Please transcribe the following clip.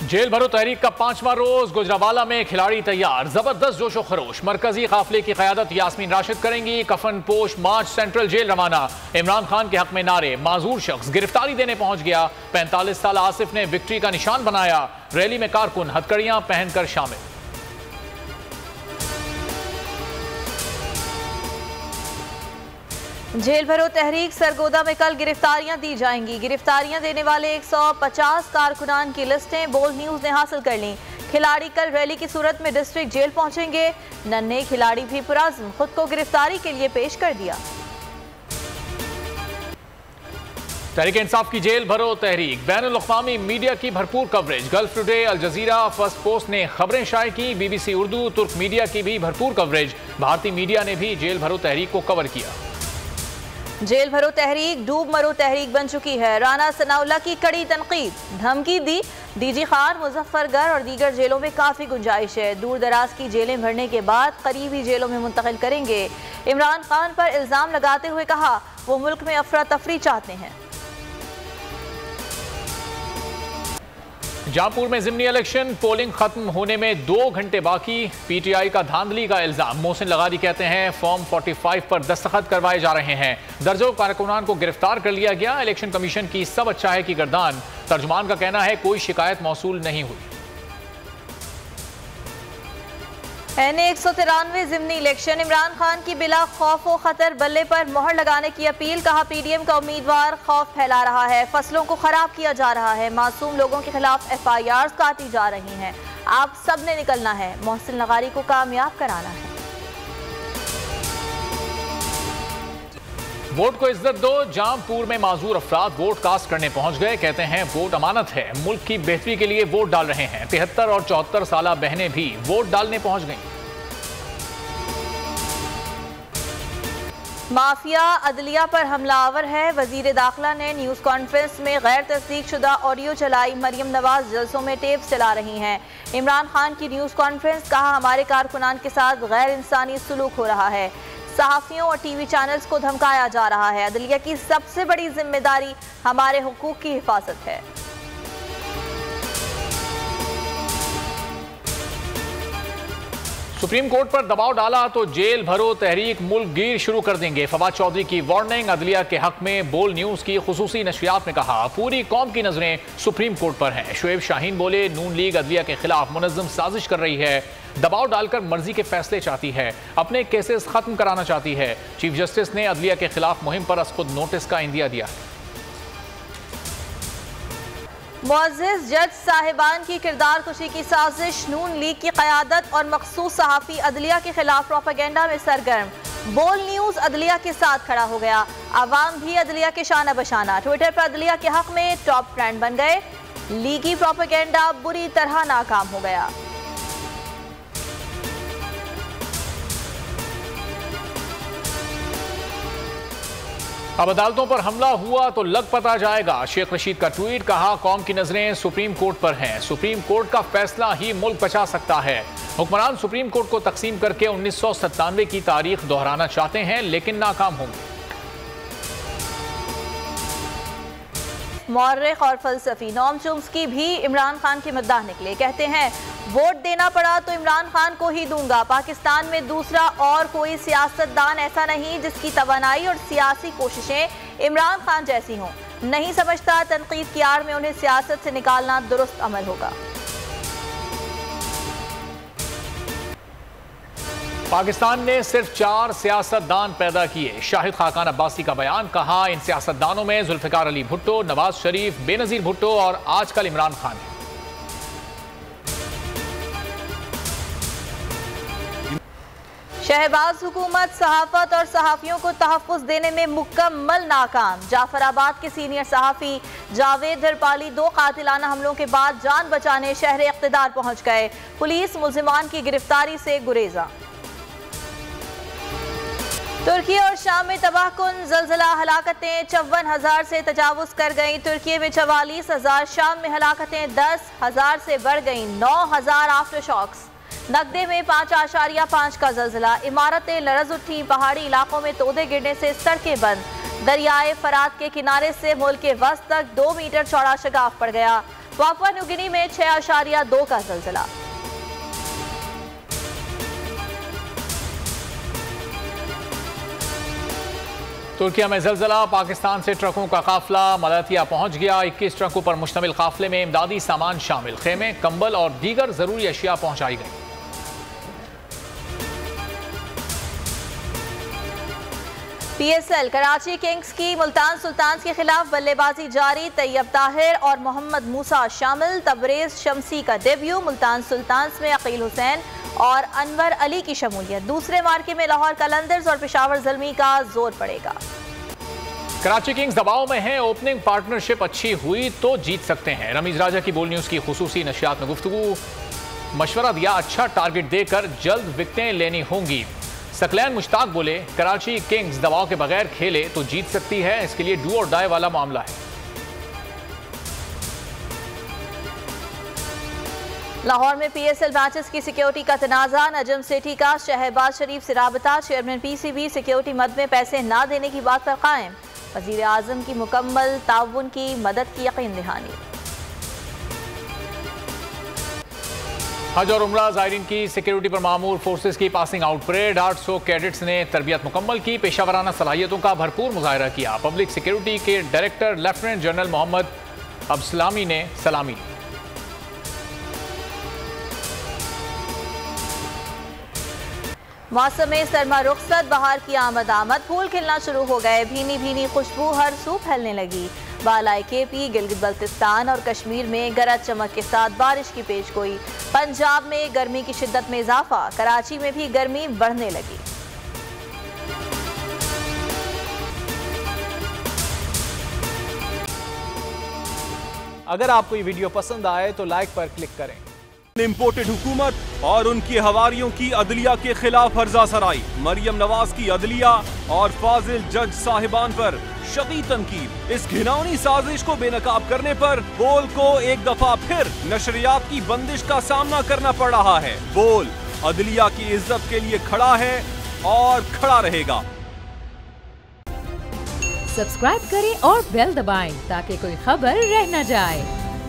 Jail भरो तहरीक का 5वां रोज गुजरावाला में खिलाड़ी तैयार, जबरदस्त जोशो खरोश। मरकजी काफिले की क़यादत यास्मीन राशिद करेंगी। कफन पोश मार्च सेंट्रल जेल रवाना। इमरान खान के हक में नारे, माजूर शख्स गिरफ्तारी देने पहुंच गया। 45 साल आसिफ ने विक्ट्री का निशान बनाया। रैली में कारकुन हथकड़ियां पहनकर शामिल। जेल भरो तहरीक सरगोदा में कल गिरफ्तारियां दी जाएंगी। गिरफ्तारियां देने वाले 150 कारकुनान की लिस्टें बोल्ड न्यूज ने हासिल कर ली। खिलाड़ी कल रैली की सूरत में डिस्ट्रिक्ट जेल पहुंचेंगे। नन्हे खिलाड़ी भी पुराज़्म खुद को गिरफ्तारी के लिए पेश कर दिया। तहरीक इंसाफ की जेल भरो तहरीक, बैनुल अक़वामी मीडिया की भरपूर coverage. Gulf Today, Al Jazeera, First Post ने खबरें शाये की। BBC उर्दू, तुर्क मीडिया की भी भरपूर कवरेज। भारतीय मीडिया ने भी जेल भरो तहरीक को कवर किया। जेल भरो तहरीक डूब मरो तहरीक बन चुकी है। राना सनाउल्लाह की कड़ी तनकीद, धमकी दी। DG खान, मुजफ्फरगढ़ और दीगर जेलों में काफ़ी गुंजाइश है। दूर दराज की जेलें भरने के बाद करीबी जेलों में मुंतकिल करेंगे। इमरान खान पर इल्ज़ाम लगाते हुए कहा वो मुल्क में अफरा तफरी चाहते हैं। जहाँपुर में ज़िमनी इलेक्शन, पोलिंग खत्म होने में 2 घंटे बाकी। PTI का धांधली का इल्जाम। मोहसिन लगारी कहते हैं फॉर्म 45 पर दस्तखत करवाए जा रहे हैं। दर्जों कारकुनान को गिरफ्तार कर लिया गया। इलेक्शन कमीशन की सब अच्छा है की गर्दान। तर्जुमान का कहना है कोई शिकायत मौसूल नहीं हुई। NA 193 ज़िमनी इलेक्शन, इमरान खान की बिला खौफ व खतर बल्ले पर मोहर लगाने की अपील। कहा PDM का उम्मीदवार खौफ फैला रहा है, फसलों को खराब किया जा रहा है, मासूम लोगों के खिलाफ FIRs काटी जा रही हैं। आप सब ने निकलना है, मोहसिन लगारी को कामयाब कराना है। वोट को इज्जत दो। जहाँपुर में माजूर अफराद वोट कास्ट करने पहुंच गए। कहते हैं वोट अमानत है, मुल्क की बेहतरी के लिए वोट डाल रहे हैं। 73 और 74 साला बहनें भी वोट डालने पहुंच गईं। माफिया अदलिया पर हमलावर है। वजीर दाखिला ने न्यूज़ कॉन्फ्रेंस में गैर तस्दीक शुदा ऑडियो चलाई। मरियम नवाज जलसों में टेप चला रही हैं। इमरान खान की न्यूज़ कॉन्फ्रेंस, कहा हमारे कारकुनान के साथ गैर इंसानी सलूक हो रहा है। सहाफ़ियों और TV चैनल्स को धमकाया जा रहा है। अदलिया की सबसे बड़ी जिम्मेदारी हमारे हुकूक की हिफाजत है। सुप्रीम कोर्ट पर दबाव डाला तो जेल भरो तहरीक मुल्क गिर शुरू कर देंगे। फवाद चौधरी की वार्निंग। अदलिया के हक में बोल न्यूज़ की खुसूसी नशरियात में कहा पूरी कौम की नजरें सुप्रीम कोर्ट पर हैं। शुएब शाहीन बोले नून लीग अदलिया के खिलाफ मुनज़्ज़म साजिश कर रही है, दबाव डालकर मर्जी के फैसले चाहती है, अपने केसेस खत्म कराना चाहती है। चीफ जस्टिस ने अदलिया के खिलाफ मुहिम पर खुद नोटिस का इंदिया दिया। मुअज़्ज़िज़ जज साहिबान की किरदार कुशी की साजिश। नून लीग की क़यादत और मखसूस सहाफ़ी अदलिया के खिलाफ प्रोपेगेंडा में सरगर्म। बोल न्यूज़ अदलिया के साथ खड़ा हो गया। आवाम भी अदलिया के शाना बशाना। ट्विटर पर अदलिया के हक में टॉप फ्रेंड बन गए। लीगी प्रोपेगेंडा बुरी तरह नाकाम हो गया। अब अदालतों पर हमला हुआ तो लग पता जाएगा। शेख रशीद का ट्वीट। कहा कौम की नजरें सुप्रीम कोर्ट पर हैं, सुप्रीम कोर्ट का फैसला ही मुल्क बचा सकता है। हुक्मरान सुप्रीम कोर्ट को तकसीम करके 1997 की तारीख दोहराना चाहते हैं लेकिन नाकाम होंगे। मौर्रिख और फलसफी नोम चोम्स्की भी इमरान खान के मद्दाह निकले। कहते हैं वोट देना पड़ा तो इमरान खान को ही दूंगा। पाकिस्तान में दूसरा और कोई सियासतदान ऐसा नहीं जिसकी तवानाई और सियासी कोशिशें इमरान खान जैसी हों। नहीं समझता तनकीद की आड़ में उन्हें सियासत से निकालना दुरुस्त अमल होगा। पाकिस्तान ने सिर्फ 4 सियासतदान पैदा किए। शाहिद खाकान अब्बासी का बयान। कहा इन सियासतदानों में जुल्फिकार अली भुट्टो, नवाज शरीफ, बेनजीर भुट्टो और आजकल इमरान खान है। शहबाज हुकूमत सहाफत और सहाफियों को तहफ़्फ़ुज़ देने में मुकम्मल नाकाम। जाफराबाद के सीनियर सहाफ़ी जावेद धरपाली 2 कातिलाना हमलों के बाद जान बचाने शहर इक़्तिदार पहुँच गए। पुलिस मुल्ज़िमान की गिरफ्तारी से गुरेज़ा। तुर्की और शाम में तबाहकुन ज़लज़ला। हलाकतें 54,000 से तजावुज़ कर गईं। तुर्की में 44,000, शाम में हलाकतें 10,000 से बढ़ गईं। 9,000 आफ्टर शॉक्स। नगदे में 5.5 का ज़लज़ला। इमारतें लरज़ उठी। पहाड़ी इलाकों में तोदे गिरने से सड़कें बंद। दरियाए फरात के किनारे से मुल्क के वस्त तक 2 मीटर चौड़ा शगाफ पड़ गया। पापुआ न्यू गिनी में 6.2 का ज़लज़ला। तुर्किया में ज़लज़ला, पाकिस्तान से ट्रकों का काफिला मलातिया पहुंच गया। 21 ट्रकों पर मुश्तमिल काफिले में इमदादी सामान शामिल, खेमे, कंबल और दीगर जरूरी अशिया पहुंचाई गई। PSL कराची किंग्स की मुल्तान सुल्तान्स के खिलाफ बल्लेबाजी जारी। तैयब ताहिर और मोहम्मद मूसा शामिल। तबरेज शमसी का डेब्यू। मुल्तान सुल्तान्स में अकील हुसैन और अनवर अली की शमूलियत। दूसरे मार्के में लाहौर कलंदर्स और पेशावर ज़ल्मी का जोर पड़ेगा। कराची किंग्स दबाव में है, ओपनिंग पार्टनरशिप अच्छी हुई तो जीत सकते हैं। रमीज राजा की बोल न्यूज़ की खुसूसी नशियात में गुफ्तगू। मशवरा दिया, अच्छा टारगेट देकर जल्द विकेटें लेनी होंगी। सकलैन मुश्ताक बोले, कराची किंग्स दबाव के बगैर खेले तो जीत सकती है, इसके लिए डू और डाई वाला मामला है। लाहौर में PSL मैचेस की सिक्योरिटी का तनाज़ा। नजम सेठी का शहबाज शरीफ से राबता। चेयरमैन PCB सिक्योरिटी मद में पैसे ना देने की बात पर कायम। वज़ीर आज़म की मुकम्मल ताउन की मदद की यकीन दहानी। हज और उम्रा ज़ायरीन की सिक्योरिटी पर मामूर फोर्सेस की पासिंग आउट परेड। 800 कैडेट्स ने तरबियत मुकम्मल की, पेशावराना सलाहियतों का भरपूर मुजाहरा किया। पब्लिक सिक्योरिटी के डायरेक्टर लेफ्टिनेंट जनरल मोहम्मद अब्सलामी ने सलामी दी। मौसम सरमा रुखसत, बहार की आमद। फूल खिलना शुरू हो गए। भीनी भीनी खुशबू हर सू फैलने लगी। बालाई KP, गिलगित बल्तिस्तान और कश्मीर में गरज चमक के साथ बारिश की पेशगोई। पंजाब में गर्मी की शिद्दत में इजाफा। कराची में भी गर्मी बढ़ने लगी। अगर आपको ये वीडियो पसंद आए तो लाइक पर क्लिक करें। इम्पोर्टेड हुकूमत और उनके हवारियों की अदलिया के खिलाफ हर्जा सराई। मरियम नवाज की अदलिया और फाजिल जज साहिबान पर शदीद तनकीद। इस घिनौनी साजिश को बेनकाब करने पर बोल को एक दफा फिर नशरियात की बंदिश का सामना करना पड़ रहा है। बोल अदलिया की इज्जत के लिए खड़ा है और खड़ा रहेगा। सब्सक्राइब करें और बेल दबाएं ताकि कोई खबर रह न जाए।